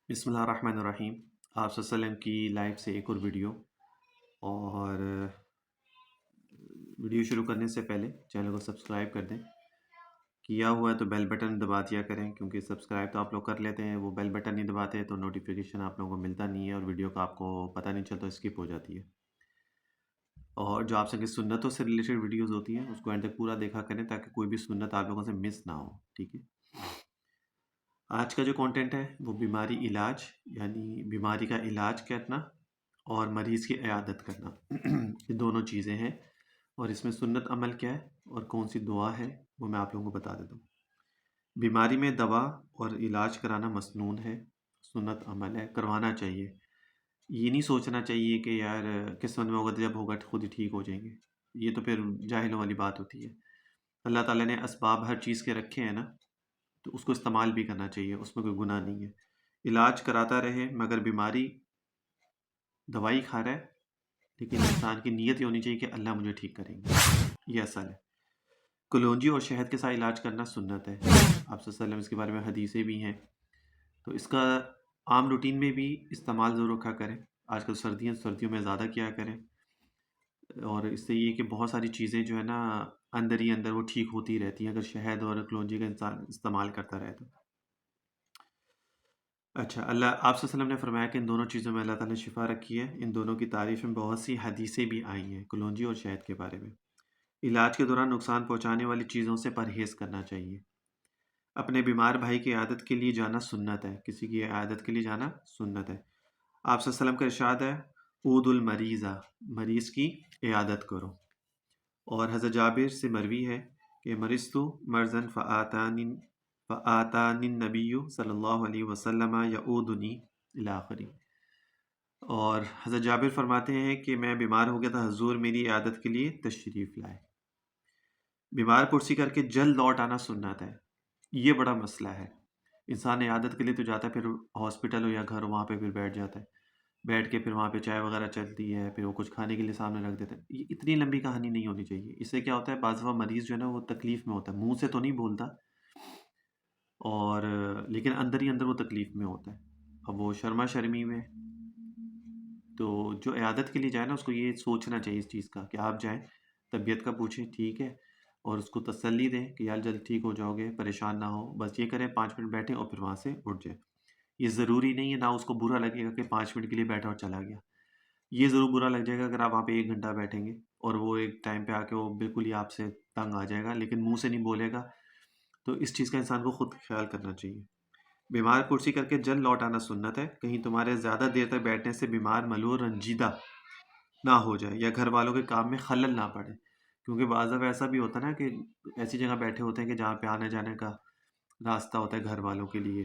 بسم اللہ الرحمن الرحیم۔ آپ صلی اللہ علیہ وسلم کی لائف سے ایک اور ویڈیو، اور ویڈیو شروع کرنے سے پہلے چینل کو سبسکرائب کر دیں، کیا ہوا ہے تو بیل بٹن دبا دیا کریں، کیونکہ سبسکرائب تو آپ لوگ کر لیتے ہیں، وہ بیل بٹن نہیں دباتے تو نوٹیفیکیشن آپ لوگوں کو ملتا نہیں ہے اور ویڈیو کا آپ کو پتہ نہیں چلتا، اسکپ ہو جاتی ہے۔ اور جو آپ سے سنتوں سے ریلیٹڈ ویڈیوز ہوتی ہیں اس کو اینڈ تک پورا دیکھا کریں تاکہ کوئی بھی سنت آپ لوگوں سے مس نہ ہو، ٹھیک ہے۔ آج کا جو کانٹینٹ ہے وہ بیماری علاج، یعنی بیماری کا علاج کرنا اور مریض کی عیادت کرنا، یہ دونوں چیزیں ہیں، اور اس میں سنت عمل کیا ہے اور کون سی دعا ہے وہ میں آپ لوگوں کو بتا دیتا ہوں۔ بیماری میں دوا اور علاج کرانا مسنون ہے، سنت عمل ہے، کروانا چاہیے۔ یہ نہیں سوچنا چاہیے کہ یار قسمت میں ہوگا تو جب ہوگا خود ہی ٹھیک ہو جائیں گے، یہ تو پھر جاہلوں والی بات ہوتی ہے۔ اللہ تعالیٰ نے اسباب ہر چیز کے رکھے ہیں نا، تو اس کو استعمال بھی کرنا چاہیے، اس میں کوئی گناہ نہیں ہے۔ علاج کراتا رہے، مگر بیماری دوائی کھا رہا ہے لیکن انسان کی نیت یہ ہونی چاہیے کہ اللہ مجھے ٹھیک کریں گے، یہ اصل ہے۔ کلونجی اور شہد کے ساتھ علاج کرنا سنت ہے، آپ صلی اللہ علیہ وسلم اس کے بارے میں حدیثیں بھی ہیں، تو اس کا عام روٹین میں بھی استعمال ضرور رکھا کریں۔ آج کل سردیوں میں زیادہ کیا کریں، اور اس سے یہ کہ بہت ساری چیزیں جو ہے نا اندر ہی اندر وہ ٹھیک ہوتی رہتی ہیں اگر شہد اور کلونجی کا انسان استعمال کرتا رہے تو۔ اچھا، آپ صلی اللہ علیہ وسلم نے فرمایا کہ ان دونوں چیزوں میں اللہ تعالیٰ نے شفا رکھی ہے، ان دونوں کی تعریف میں بہت سی حدیثیں بھی آئی ہیں، کلونجی اور شہد کے بارے میں۔ علاج کے دوران نقصان پہنچانے والی چیزوں سے پرہیز کرنا چاہیے۔ اپنے بیمار بھائی کی عیادت کے لیے جانا سنت ہے، کسی کی عیادت کے لیے جانا سنت ہے۔ آپ صلی اللہ علیہ وسلم کا ارشاد ہے، عود المریضہ، مریض کی عیادت کرو۔ اور حضرت جابر سے مروی ہے کہ مرضت مرضاً فآتانی النبی صلی اللہ علیہ وسلم یعودنی الی آخری۔ اور حضرت جابر فرماتے ہیں کہ میں بیمار ہو گیا تھا، حضور میری عیادت کے لیے تشریف لائے۔ بیمار پرسی کر کے جلد لوٹ آنا سنت ہے، یہ بڑا مسئلہ ہے۔ انسان عیادت کے لیے تو جاتا ہے، پھر ہاسپٹل ہو یا گھر ہو وہاں پہ پھر بیٹھ جاتا ہے، بیٹھ کے پھر وہاں پہ چائے وغیرہ چلتی ہے، پھر وہ کچھ کھانے کے لیے سامنے رکھ دیتے ہیں۔ یہ اتنی لمبی کہانی نہیں ہونی چاہیے، اس سے کیا ہوتا ہے بعض دفعہ مریض جو ہے نا وہ تکلیف میں ہوتا ہے، منہ سے تو نہیں بولتا، اور لیکن اندر ہی اندر وہ تکلیف میں ہوتا ہے، اب وہ شرما شرمی میں۔ تو جو عیادت کے لیے جائے نا اس کو یہ سوچنا چاہیے اس چیز کا کہ آپ جائیں، طبیعت کا پوچھیں، ٹھیک ہے، اور اس کو تسلی دیں کہ یار جلد ٹھیک ہو جاؤ گے، پریشان نہ ہو، بس یہ کریں 5 منٹ بیٹھیں اور پھر وہاں سے اٹھ جائیں۔ یہ ضروری نہیں ہے، نہ اس کو برا لگے گا کہ 5 منٹ کے لیے بیٹھا اور چلا گیا۔ یہ ضرور برا لگ جائے گا اگر آپ وہاں پہ 1 گھنٹہ بیٹھیں گے اور وہ ایک ٹائم پہ آ کے وہ بالکل ہی آپ سے تنگ آ جائے گا، لیکن منہ سے نہیں بولے گا، تو اس چیز کا انسان کو خود خیال کرنا چاہیے۔ بیمار کرسی کر کے جلد لوٹ آنا سنت ہے، کہیں تمہارے زیادہ دیر تک بیٹھنے سے بیمار ملول رنجیدہ نہ ہو جائے یا گھر والوں کے کام میں خلل نہ پڑے، کیونکہ بعض دفعہ ایسا بھی ہوتا ہے نا کہ ایسی جگہ بیٹھے ہوتے ہیں کہ جہاں پہ آنے جانے کا راستہ ہوتا ہے گھر والوں کے لیے،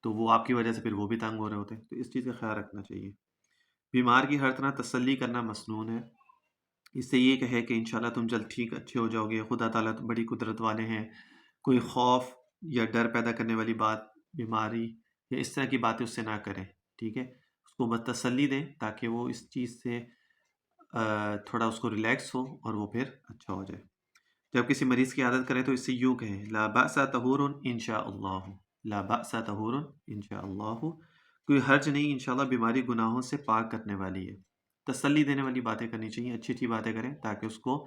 تو وہ آپ کی وجہ سے پھر وہ بھی تنگ ہو رہے ہوتے ہیں، تو اس چیز کا خیال رکھنا چاہیے۔ بیمار کی ہر طرح تسلی کرنا مسنون ہے، اس سے یہ کہے کہ انشاءاللہ تم جلد ٹھیک اچھے ہو جاؤ گے، خدا تعالیٰ تو بڑی قدرت والے ہیں۔ کوئی خوف یا ڈر پیدا کرنے والی بات، بیماری یا اس طرح کی باتیں اس سے نہ کریں، ٹھیک ہے، اس کو بس تسلی دیں تاکہ وہ اس چیز سے تھوڑا اس کو ریلیکس ہو اور وہ پھر اچھا ہو جائے۔ جب کسی مریض کی عادت کریں تو اس سے یوں کہیں، لا بأس طہور انشاءاللہ، لا بأس طہور انشاءاللہ، کوئی حرج نہیں، انشاءاللہ بیماری گناہوں سے پاک کرنے والی ہے۔ تسلی دینے والی باتیں کرنی چاہیے، اچھی اچھی باتیں کریں تاکہ اس کو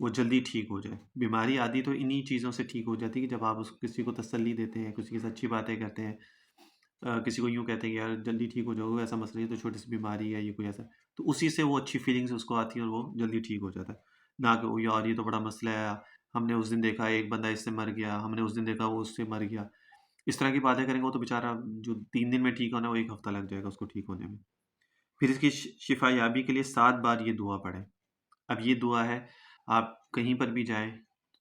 وہ جلدی ٹھیک ہو جائے۔ بیماری آدھی تو انہی چیزوں سے ٹھیک ہو جاتی ہے کہ جب آپ کسی کو تسلی دیتے ہیں، کسی کے ساتھ اچھی باتیں کرتے ہیں، کسی کو یوں کہتے ہیں کہ یار جلدی ٹھیک ہو جاؤ گے، ایسا مسئلہ ہے تو چھوٹی سی بیماری ہے، یہ کوئی ایسا، تو اسی سے وہ اچھی فیلنگس اس کو آتی ہیں اور وہ جلدی ٹھیک ہو جاتا ہے، نہ کہ وہ یار یہ تو بڑا مسئلہ ہے، ہم نے اس دن دیکھا ایک بندہ اس سے مر گیا، ہم نے اس دن دیکھا وہ اس سے مر گیا، اس طرح کی باتیں کریں گے وہ تو بیچارہ جو 3 دن میں ٹھیک ہونا ہے وہ 1 ہفتہ لگ جائے گا اس کو ٹھیک ہونے میں۔ پھر اس کی شفا یابی کے لیے 7 بار یہ دعا پڑھیں۔ اب یہ دعا ہے، آپ کہیں پر بھی جائیں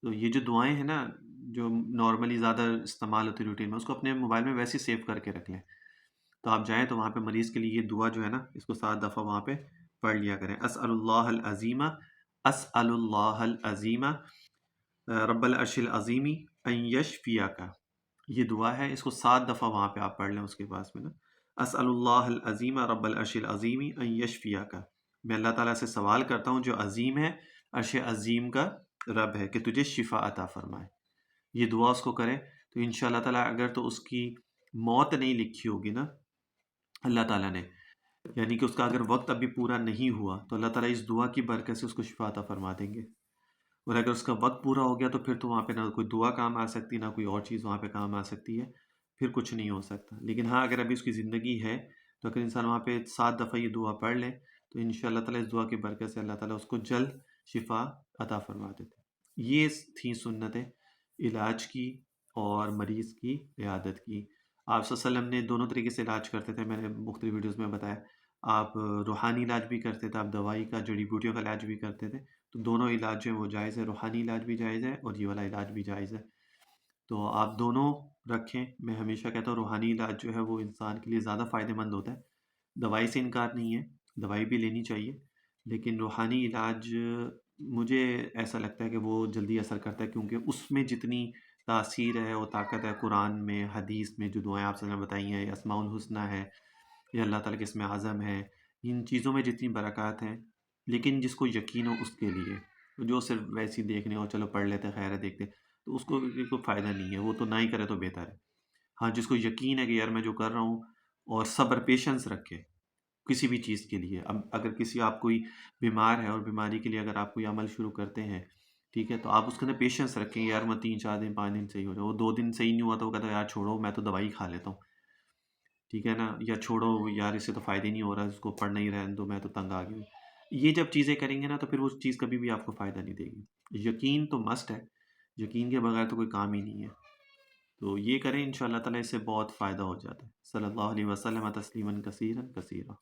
تو یہ جو دعائیں ہیں نا جو نارملی زیادہ استعمال ہوتی ہے روٹین میں، اس کو اپنے موبائل میں ویسے سیو کر کے رکھ لیں، تو آپ جائیں تو وہاں پہ مریض کے لیے یہ دعا جو ہے نا اس کو 7 دفعہ وہاں پہ پڑھ لیا کریں۔ اسأل اللہ العظیم، اسأل اللہ العظیم رب العرش العظیم ان یشفیک، یہ دعا ہے، اس کو 7 دفعہ وہاں پہ آپ پڑھ لیں اس کے پاس میں نا، اسأل اللہ العظیم رب العرش العظیم ان یشفیک، میں اللہ تعالیٰ سے سوال کرتا ہوں جو عظیم ہے، عرش عظیم کا رب ہے، کہ تجھے شفا عطا فرمائے۔ یہ دعا اس کو کرے تو انشاءاللہ تعالیٰ، اگر تو اس کی موت نہیں لکھی ہوگی نا اللہ تعالیٰ نے، یعنی کہ اس کا اگر وقت ابھی پورا نہیں ہوا تو اللہ تعالیٰ اس دعا کی برکت سے اس کو شفا عطا فرما دیں گے، اور اگر اس کا وقت پورا ہو گیا تو پھر تو وہاں پہ نہ کوئی دعا کام آ سکتی، نہ کوئی اور چیز وہاں پہ کام آ سکتی ہے، پھر کچھ نہیں ہو سکتا۔ لیکن ہاں، اگر ابھی اس کی زندگی ہے تو اگر انسان وہاں پہ 7 دفعہ یہ دعا پڑھ لے تو ان شاء اللہ تعالیٰ اس دعا کی برکت سے اللہ تعالیٰ اس کو جلد شفا عطا فرما دیتے۔ یہ تھیں سنتیں علاج کی اور مریض کی عیادت کی۔ آپ صلی اللہ علیہ وسلم نے دونوں طریقے سے علاج کرتے تھے، میں نے مختلف ویڈیوز میں بتایا۔ آپ روحانی علاج بھی کرتے تھے، آپ دوائی کا جڑی بوٹیوں کا علاج بھی کرتے تھے، تو دونوں علاج جو ہیں وہ جائز ہے، روحانی علاج بھی جائز ہے اور یہ والا علاج بھی جائز ہے، تو آپ دونوں رکھیں۔ میں ہمیشہ کہتا ہوں روحانی علاج جو ہے وہ انسان کے لیے زیادہ فائدہ مند ہوتا ہے، دوائی سے انکار نہیں ہے، دوائی بھی لینی چاہیے، لیکن روحانی علاج مجھے ایسا لگتا ہے کہ وہ جلدی اثر کرتا ہے، کیونکہ اس میں جتنی تاثیر ہے اور طاقت ہے قرآن میں، حدیث میں جو دعائیں آپ سے بتائی ہیں، اسماء الحسنہ ہے یا اللہ تعالیٰ کے اسم اعظم ہے، ان چیزوں میں جتنی برکات ہیں، لیکن جس کو یقین ہو اس کے لیے، جو صرف ویسی دیکھنے ہو چلو پڑھ لیتے خیر ہے دیکھتے، تو اس کو کوئی فائدہ نہیں ہے، وہ تو نہ ہی کرے تو بہتر ہے۔ ہاں، جس کو یقین ہے کہ یار میں جو کر رہا ہوں، اور صبر پیشنس رکھے کسی بھی چیز کے لیے۔ اب اگر کسی آپ کوئی بیمار ہے اور بیماری کے لیے اگر آپ کوئی عمل شروع کرتے ہیں، ٹھیک ہے، تو آپ اس کے اندر پیشنس رکھیں، یار میں 3 4 دن 5 دن صحیح ہو جائے، وہ 2 دن صحیح نہیں ہوا تو وہ کہتا ہے یار چھوڑو میں تو دوائی کھا لیتا ہوں، ٹھیک ہے نا، یا چھوڑو یار اس سے تو فائدہ ہی نہیں ہو رہا، اس کو پڑھنا ہی رہنے دو میں تو تنگ آ گئی۔ یہ جب چیزیں کریں گے نا تو پھر وہ چیز کبھی بھی آپ کو فائدہ نہیں دے گی۔ یقین تو مسٹ ہے، یقین کے بغیر تو کوئی کام ہی نہیں ہے، تو یہ کریں ان شاء اللہ تعالیٰ، اس سے بہت فائدہ ہو جاتا ہے۔ صلی اللہ علیہ وسلم تسلیما کثیرا کثیرا۔